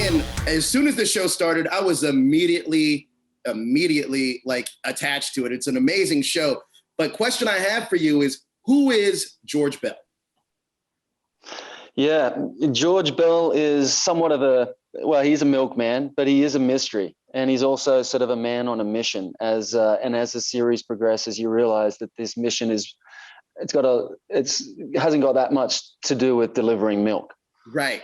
Ryan, as soon as the show started, I was immediately like attached to it. It's an amazing show. But question I have for you is, who is George Bell? Yeah, George Bell is somewhat of he's a milkman, but he is a mystery. And he's also sort of a man on a mission. As the series progresses, you realize that this mission hasn't got that much to do with delivering milk. Right.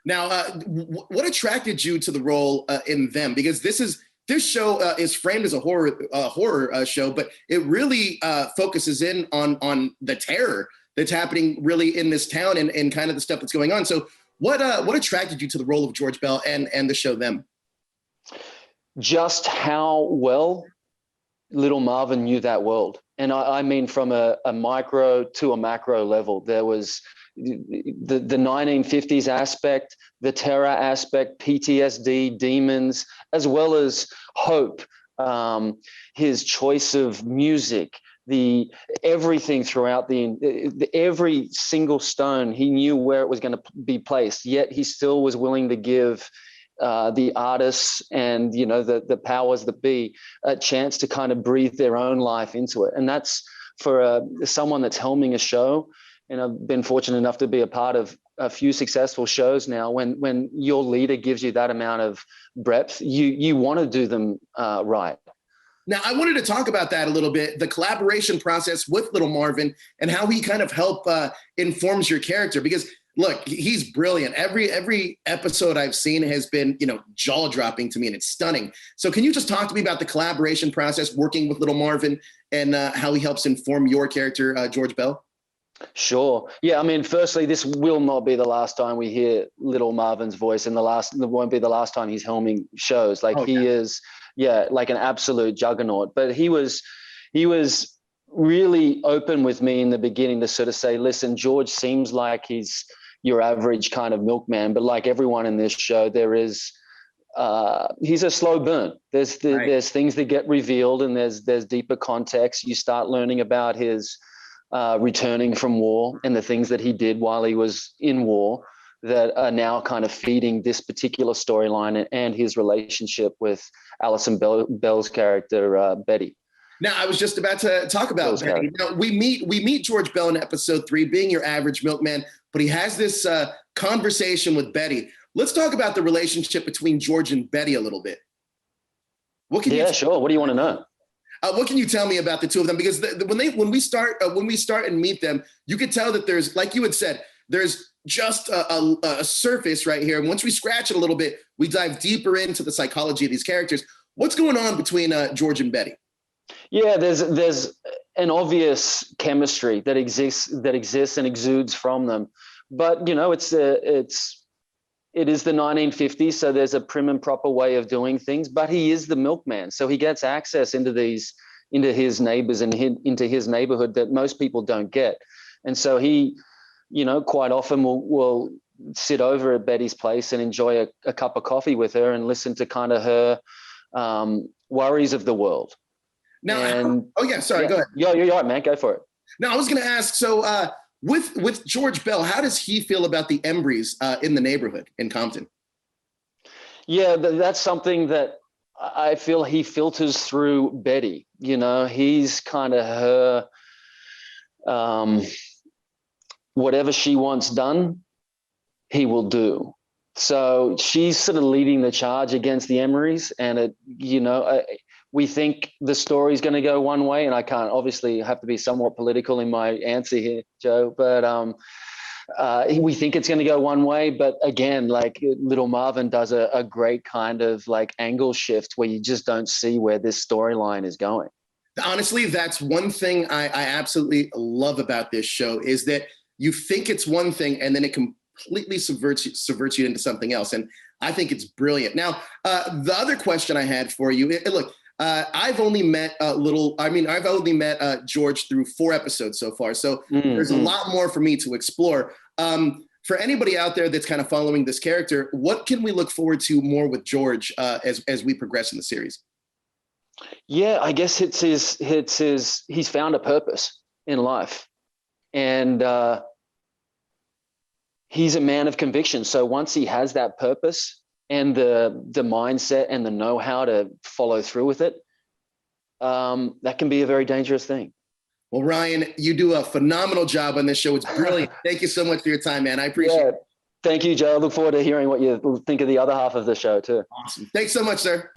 Now, what attracted you to the role in Them? Because this show is framed as a horror show, but it really focuses in on the terror that's happening really in this town and kind of the stuff that's going on. So what attracted you to the role of George Bell and the show Them? Just how well little Marvin knew that world. And I mean, from a micro to a macro level, there was the 1950s aspect, the terror aspect, PTSD, demons, as well as hope, his choice of music, everything throughout every single stone, he knew where it was going to be placed, yet he still was willing to give the artists and, the powers that be a chance to kind of breathe their own life into it. And that's for someone that's helming a show. And I've been fortunate enough to be a part of a few successful shows now. When your leader gives you that amount of breadth, you want to do them right. Now, I wanted to talk about that a little bit, the collaboration process with Little Marvin and how he kind of informs your character. Because, look, he's brilliant. Every episode I've seen has been, jaw-dropping to me, and it's stunning. So can you just talk to me about the collaboration process working with Little Marvin and how he helps inform your character, George Bell? Sure. Yeah, I mean, firstly, this will not be the last time we hear Little Marvin's voice, and it won't be the last time he's helming shows. He is, like an absolute juggernaut. But he was really open with me in the beginning to sort of say, listen, George seems like he's your average kind of milkman, but like everyone in this show, there is he's a slow burn. There's things that get revealed, and there's deeper context. You start learning about his returning from war and the things that he did while he was in war that are now kind of feeding this particular storyline and his relationship with Alison Bell's character, Betty. Now, I was just about to talk about Betty. Now, we meet George Bell in episode 3, being your average milkman, but he has this conversation with Betty. Let's talk about the relationship between George and Betty a little bit. Sure. What do you want to know? What can you tell me about the two of them? Because when we start and meet them, you could tell that there's, like you had said, there's just a surface right here. And once we scratch it a little bit, we dive deeper into the psychology of these characters. What's going on between George and Betty? Yeah, there's an obvious chemistry that exists and exudes from them. But it is the 1950s, so there's a prim and proper way of doing things, but he is the milkman. So he gets access into his neighbors and into his neighborhood that most people don't get. And so he, quite often will sit over at Betty's place and enjoy a cup of coffee with her and listen to kind of her worries of the world. Now, go ahead. You're right, man. Go for it. Now, I was going to ask, so with George Bell, how does he feel about the Embreys in the neighborhood in Compton? Yeah, that's something that I feel he filters through Betty. He's kind of her, whatever she wants done, he will do. So she's sort of leading the charge against the Embreys, and we think the story's going to go one way, and I can't obviously have to be somewhat political in my answer here, Joe, but we think it's going to go one way. But again, like Little Marvin does a great kind of like angle shift where you just don't see where this storyline is going. Honestly, that's one thing I absolutely love about this show, is that you think it's one thing and then it completely subverts you into something else. And I think it's brilliant. Now, the other question I had for you, look, I've only met George through 4 episodes so far. So there's a lot more for me to explore. For anybody out there that's kind of following this character, what can we look forward to more with George as we progress in the series? Yeah, I guess he's found a purpose in life, and he's a man of conviction. So once he has that purpose and the mindset and the know-how to follow through with it, that can be a very dangerous thing. Well, Ryan, you do a phenomenal job on this show. It's brilliant. Thank you so much for your time, man. I appreciate it. Thank you, Joe. I look forward to hearing what you think of the other half of the show too. Awesome. Thanks so much, sir.